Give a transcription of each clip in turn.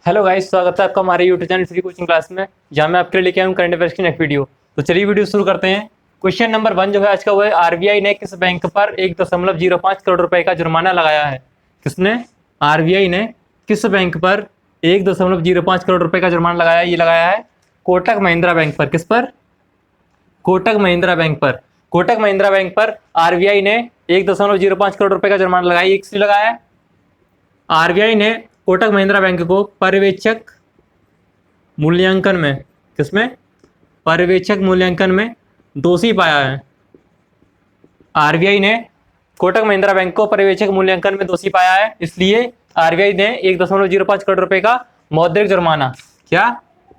Hello guys, स्वागत है आपका हमारे YouTube channel free coaching class में, जहां मैं आपके लिए लेके आया हूं करंट अफेयर्स की नेक्स्ट वीडियो। तो चलिए वीडियो शुरू करते हैं। क्वेश्चन नंबर 1 जो है आज का वो है, आरबीआई ने किस बैंक पर 1.05 करोड़ रुपए का जुर्माना लगाया है? किसने? आरबीआई ने किस बैंक पर 1.05 करोड़ रुपए का जुर्माना लगाया है? ये लगाया है कोटक महिंद्रा बैंक पर। किस पर? कोटक महिंद्रा बैंक पर। कोटक महिंद्रा बैंक पर आरबीआई ने 1.05 करोड़ रुपए का जुर्माना लगाया। ये किसने लगाया है? आरबीआई ने कोटक महिंद्रा बैंक को पर्यवेक्षक मूल्यांकन में, किसमें? पर्यवेक्षक मूल्यांकन में दोषी पाया है। आरबीआई ने कोटक महिंद्रा बैंक को पर्यवेक्षक मूल्यांकन में दोषी पाया है, इसलिए आरबीआई ने 1.05 करोड़ रुपए का मौद्रिक जुर्माना, क्या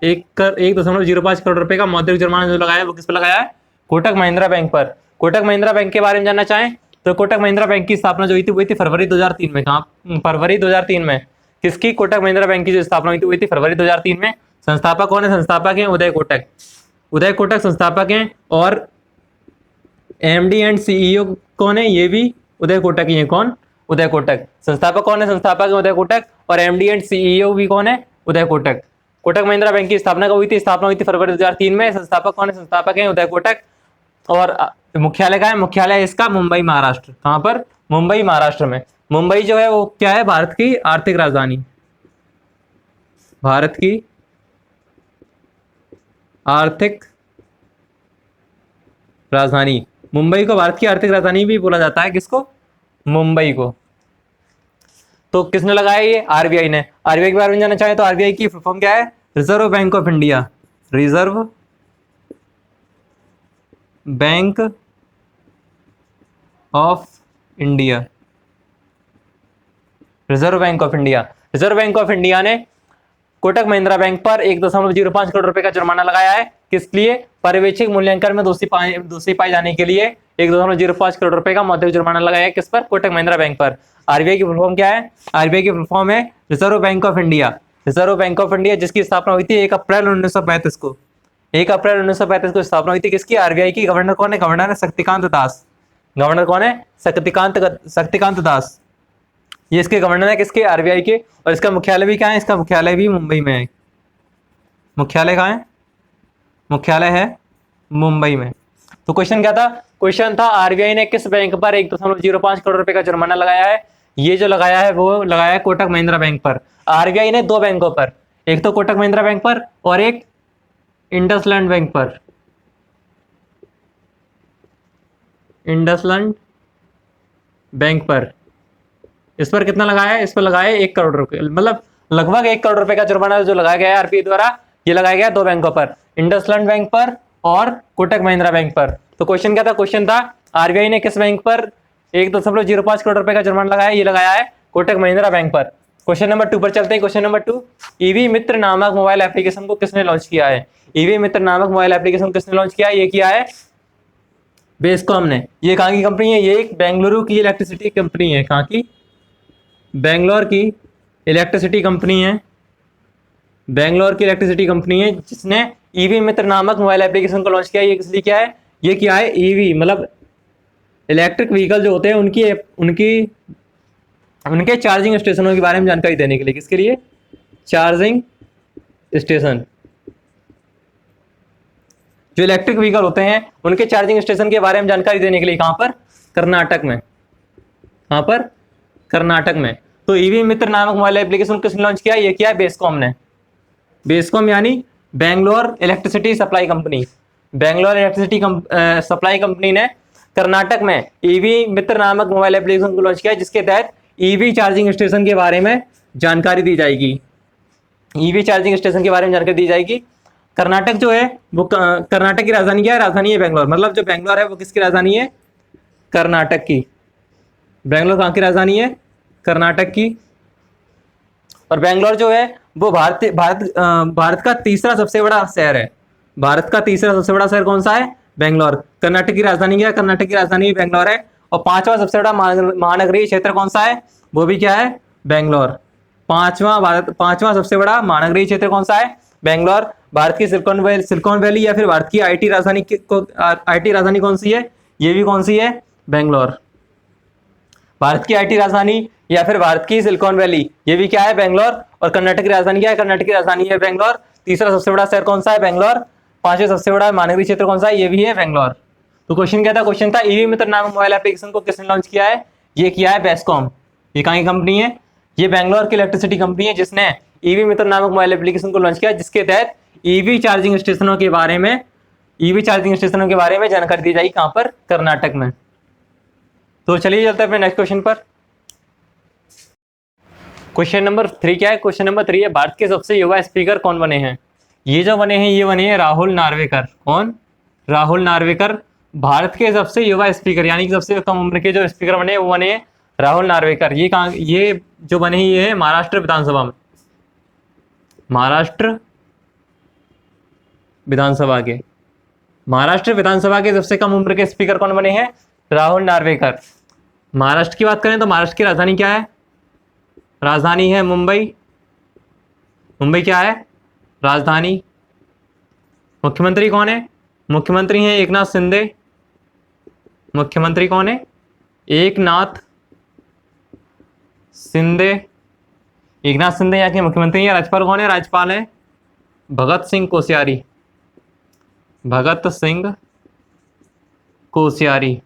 1.05 करोड़ रुपए का मौद्रिक जुर्माना जो लगाया है वो किस पर लगाया है? कोटक महिंद्रा बैंक पर। कोटक महिंद्रा बैंक के बारे में जानना चाहें तो कोटक महिंद्रा बैंक की स्थापना जो हुई थी वो थी फरवरी 2003 में। कहाँ? फरवरी 2003 में। किसकी? कोटक महिंद्रा बैंक की जो स्थापना हुई थी फरवरी 2003 में। संस्थापक कौन है? संस्थापक हैं उदय कोटक। उदय कोटक संस्थापक हैं और एमडी एंड सीईओ कौन है? ये भी उदय कोटक ही है। कौन? उदय कोटक। संस्थापक कौन है? संस्थापक है उदय कोटक और एमडी एंड सीईओ भी कौन है? उदय कोटक। कोटक महिंद्रा बैंक की स्थापना कब हुई थी? स्थापना हुई थी फरवरी 2003 में। संस्थापक कौन है? संस्थापक है उदय कोटक। और मुख्यालय का है? मुख्यालय इसका मुंबई महाराष्ट्र। कहाँ पर? मुंबई महाराष्ट्र में। मुंबई जो है वो क्या है? भारत की आर्थिक राजधानी। भारत की आर्थिक राजधानी। मुंबई को भारत की आर्थिक राजधानी भी बोला जाता है। किसको? मुंबई को। तो किसने लगाया ये? आरबीआई ने। आरबीआई के बारे में जानना चाहे तो आरबीआई की फुल फॉर्म क्या है? Reserve bank of India. Reserve bank of India. Reserve bank of India. Reserve bank of India ने कोटक महिंद्रा बैंक पर 1.05 करोड़ रुपए का जुर्माना लगाया है। किस लिए? पर्यवेक्षक मूल्यांकन में दोषी पाए जाने के लिए 1.05 करोड़ रुपए का मौद्रिक जुर्माना लगाया है। किस पर? कोटक महिंद्रा बैंक पर। आरबीआई की फुल फॉर्म क्या है? आरबीआई की फुल फॉर्म है reserve bank of India. Reserve bank of India, जिसकी स्थापना हुई थी 1 अप्रैल 1935 को। 1 अप्रैल 1935 को स्थापना हुई थी। किसकी? आरबीआई की। गवर्नर कौन है? गवर्नर है शक्तिकांत दास। गवर्नर कौन है? शक्तिकांत दास। ये इसके गवर्नर है। किसके? आरबीआई के। और इसका मुख्यालय भी क्या है? इसका मुख्यालय भी मुंबई में है। मुख्यालय कहाँ है? मुख्यालय है मुंबई में। तो क्वेश्चन क्या था? क्वेश्चन था आरबीआई ने किस बैंक पर 1.05 करोड़ रुपए का जुर्माना लगाया है? ये जो लगाया है वो लगाया है कोटक महिंद्रा बैंक पर। आरबीआई ने 2 बैंकों पर, एक तो कोटक महिंद्रा बैंक पर और एक इंडसलैंड बैंक पर। इंडसलैंड बैंक पर इस पर कितना लगाया है? इस पर लगाया है 1 करोड़ रुपए, मतलब लगभग 1 करोड़ रुपए का जुर्माना जो लगाया गया है आरबीआई द्वारा। ये लगाया गया 2 बैंकों पर, इंडसलैंड बैंक पर और कोटक महिंद्रा बैंक पर। तो क्वेश्चन क्या था? क्वेश्चन था आरबीआई ने किस बैंक पर 1.05 करोड़ रुपए का जुर्माना लगाया? ये लगाया है कोटक महिंद्रा बैंक पर। क्वेश्चन नंबर 2 पर चलते हैं। क्वेश्चन नंबर 2, ईवी मित्र नामक मोबाइल एप्लीकेशन को किसने लॉन्च किया है? ईवी मित्र नामक मोबाइल एप्लीकेशन किसने लॉन्च किया है? ये किया है बेस्कॉम ने। ये कहाँ की कंपनी है? ये एक बेंगलुरु की इलेक्ट्रिसिटी कंपनी है। कहाँ की? बेंगलोर की इलेक्ट्रिसिटी कंपनी है। बेंगलोर की इलेक्ट्रिसिटी कंपनी है जिसने ईवी मित्र नामक मोबाइल एप्लीकेशन को लॉन्च किया है। ये किस लिए किया है? ये किया है ईवी मतलब इलेक्ट्रिक व्हीकल जो होते हैं उनके चार्जिंग स्टेशनों के बारे में जानकारी देने के लिए। किसके लिए? Charging station. जो इलेक्ट्रिक व्हीकल होते हैं उनके चार्जिंग स्टेशन के बारे में जानकारी देने के लिए। कहां पर? कर्नाटक में। कहां पर? कर्नाटक में। तो ईवी मित्र नामक मोबाइल एप्लीकेशन किसने लॉन्च किया? ये किया है बेस्कॉम ने। बेस्कॉम यानी Bangalore electricity supply company. Bangalore electricity supply company ने कर्नाटक में ईवी मित्र नामक मोबाइल एप्लीकेशन को लॉन्च किया, जिसके तहत ईवी चार्जिंग स्टेशन के बारे में जानकारी दी जाएगी। ईवी चार्जिंग स्टेशन के बारे में जानकारी दी जाएगी। कर्नाटक जो है वो कर्नाटक की राजधानी क्या है? राजधानी है बेंगलोर। मतलब जो बेंगलोर है वो किसकी राजधानी है? कर्नाटक की। बेंगलोर कहाँ की राजधानी है? कर्नाटक की। और बेंगलोर जो है वो भारत का तीसरा सबसे बड़ा शहर है। भारत का तीसरा सबसे बड़ा शहर कौन सा है? बेंगलोर। कर्नाटक की राजधानी क्या है? कर्नाटक की राजधानी बेंगलोर है। और 5वां सबसे बड़ा महानगरीय क्षेत्र कौन सा है? वो भी क्या है? बेंगलोर। 5वां सबसे बड़ा महानगरीय क्षेत्र कौन सा है? बेंगलोर। भारत की सिलिकॉन वैली या फिर भारत की आईटी राजधानी कौन सी है? ये भी कौन सी है? बेंगलोर। भारत की आईटी राजधानी या फिर भारत की सिलिकॉन वैली, ये भी क्या है, बेंगलोर। और कर्नाटक की राजधानी क्या है, कर्नाटक की राजधानी है बेंगलोर। तीसरा सबसे बड़ा शहर कौन सा है, बेंगलोर। पांचवें सबसे बड़ा महानगरीय क्षेत्र कौन सा है, ये भी है बेंगलोर। तो क्वेश्चन क्या था, क्वेश्चन था ईवी मित्र नामक मोबाइल एप्लीकेशन को किसने लॉन्च किया है, ये किया है बेस्कॉम। ये कहाँ की कंपनी है, ये बेंगलोर की इलेक्ट्रिसिटी कंपनी है जिसने ईवी मित्र नामक मोबाइल एप्लीकेशन को लॉन्च किया, जिसके तहत ईवी चार्जिंग स्टेशनों के बारे में जानकारी दी जाएगी, कहां पर, कर्नाटक में। तो चलिए चलते हैं अपने नेक्स्ट क्वेश्चन पर। क्वेश्चन नंबर 3 क्या है, क्वेश्चन नंबर 3 है भारत के सबसे युवा स्पीकर कौन बने हैं। ये जो बने हैं, ये बने हैं राहुल नार्वेकर। कौन, राहुल नार्वेकर। भारत के सबसे युवा स्पीकर यानी कि सबसे कम उम्र के जो स्पीकर बने वो बने हैं राहुल नार्वेकर। ये कहाँ, ये जो बने हैं ये है महाराष्ट्र विधानसभा में, महाराष्ट्र विधानसभा के सबसे कम उम्र के स्पीकर कौन बने हैं, राहुल नार्वेकर। महाराष्ट्र की बात करें तो महाराष्ट्र की राजधानी क्या है, राजधानी है मुंबई। मुंबई क्या है, राजधानी। मुख्यमंत्री कौन है, मुख्यमंत्री हैं एकनाथ शिंदे। मुख्यमंत्री कौन है, एकनाथ शिंदे। एकनाथ शिंदे यहाँ के मुख्यमंत्री हैं। राज्यपाल कौन है, राज्यपाल है भगत सिंह कोश्यारी। भगत सिंह कोश्यारी।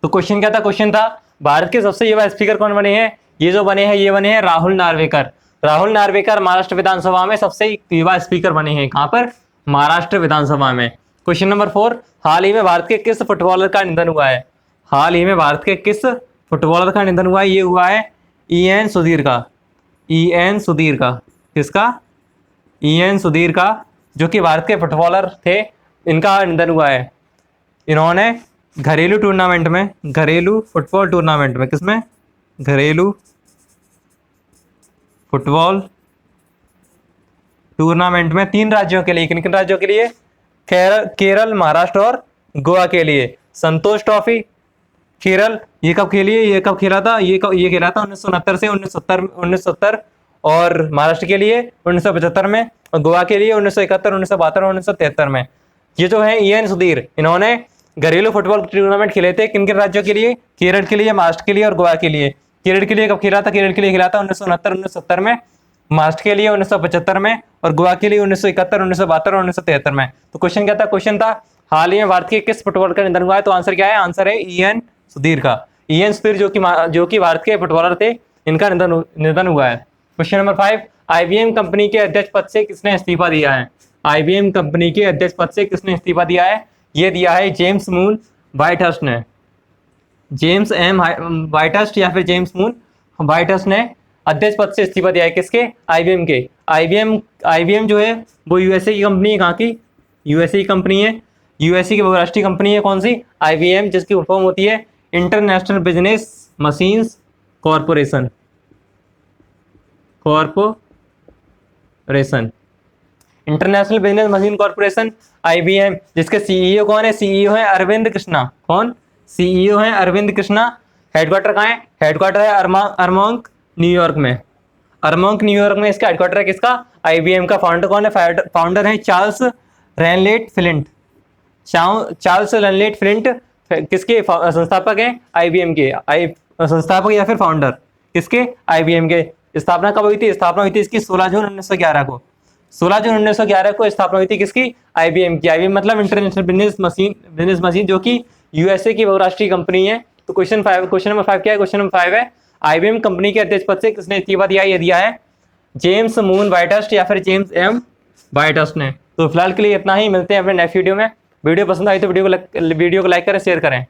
तो क्वेश्चन क्या था, क्वेश्चन था भारत के सबसे युवा स्पीकर कौन बने हैं। ये जो बने हैं ये बने हैं राहुल नार्वेकर। राहुल नार्वेकर महाराष्ट्र विधानसभा में सबसे युवा स्पीकर बने हैं, कहां पर, महाराष्ट्र विधानसभा में। क्वेश्चन नंबर 4, हाल ही में भारत के किस फुटबॉलर का निधन हुआ है। हाल ही में भारत के किस फुटबॉलर का निधन हुआ है, ये हुआ है EN सुधीर का। EN सुधीर का, किसका, EN सुधीर का, जो कि भारत के फुटबॉलर थे, इनका निधन हुआ है। इन्होंने घरेलू टूर्नामेंट में, घरेलू फुटबॉल टूर्नामेंट में, किसमें, घरेलू फुटबॉल टूर्नामेंट में 3 राज्यों के लिए, किन किन राज्यों के लिए, केरल, महाराष्ट्र और गोवा के लिए संतोष ट्रॉफी। केरल ये कब खेली है, ये कब खेला था, ये खेला था 1969 से 1970 और महाराष्ट्र के लिए 1975 में और गोवा के लिए 1971, 1972 और 1973 में। ये जो है EN सुधीर, इन्होंने घरेलू फुटबॉल टूर्नामेंट खेले थे किन किन राज्यों के लिए, केरल के लिए, महाराष्ट्र के लिए और गोवा के लिए। केरल के लिए कब खेला था, केरल के लिए खेला था 1969, 1970 में, महाराष्ट्र के लिए 1975 में और गोवा के लिए 1971, 1972 और 1973 में। तो क्वेश्चन क्या था, क्वेश्चन था हाल ही में भारत के किस फुटबॉलर का निधन हुआ है। तो आंसर क्या है, आंसर है EN सुधीर का। EN सुधीर जो कि भारत के फुटबॉलर थे, इनका निधन हुआ है। क्वेश्चन नंबर 5, IBM कंपनी के अध्यक्ष पद से किसने इस्तीफा दिया है। IBM कंपनी के अध्यक्ष पद से किसने इस्तीफा दिया है, ये दिया है जेम्स मून व्हाइटहर्स्ट ने। जेम्स M व्हाइटहर्स्ट या फिर जेम्स मून व्हाइटहर्स्ट ने अध्यक्ष पद से इस्तीफा दिया है, किसके, IBM के। IBM जो है वो USA की कंपनी है, कहाँ की, USA की कंपनी है, USA की बहुराष्ट्रीय कंपनी है, कौन सी, IBM, जिसकी फुल फॉर्म होती है international business machines corporation. International business machine corporation IBM, जिसके CEO कौन है, CEO है अरविंद कृष्णा। कौन, CEO है अरविंद कृष्णा। हेडक्वार्टर कहाँ है, हेडक्वार्टर है अरमोंक, न्यूयॉर्क में। अरमोंक न्यूयॉर्क में इसका हेडक्वार्टर है, किसका, IBM का। फाउंडर कौन है, फाउंडर है चार्ल्स रैनलेट फ्लिंट। चार्ल्स रैनलेट फ्लिंट किसके संस्थापक हैं, IBM के। संस्थापक या फिर फाउंडर किसके, IBM के। स्थापना कब हुई थी, स्थापना हुई थी इसकी 16 जून 1911 को। 16 जून 1911 को स्थापना हुई थी किसकी, IBM की। IBM मतलब इंटरनेशनल बिजनेस मशीन, जो कि USA की बहुराष्ट्रीय कंपनी है। तो क्वेश्चन नंबर 5 क्या है, क्वेश्चन नंबर 5 है IBM कंपनी के अध्यक्ष पद से किसने इस्तीफा दिया, ये दिया है जेम्स मून व्हाइटहर्स्ट या फिर जेम्स M व्हाइटहर्स्ट ने। तो फिलहाल के लिए इतना ही, मिलते हैं अपने नेक्स्ट वीडियो में। वीडियो पसंद आई तो वीडियो को लाइक करें, शेयर करें।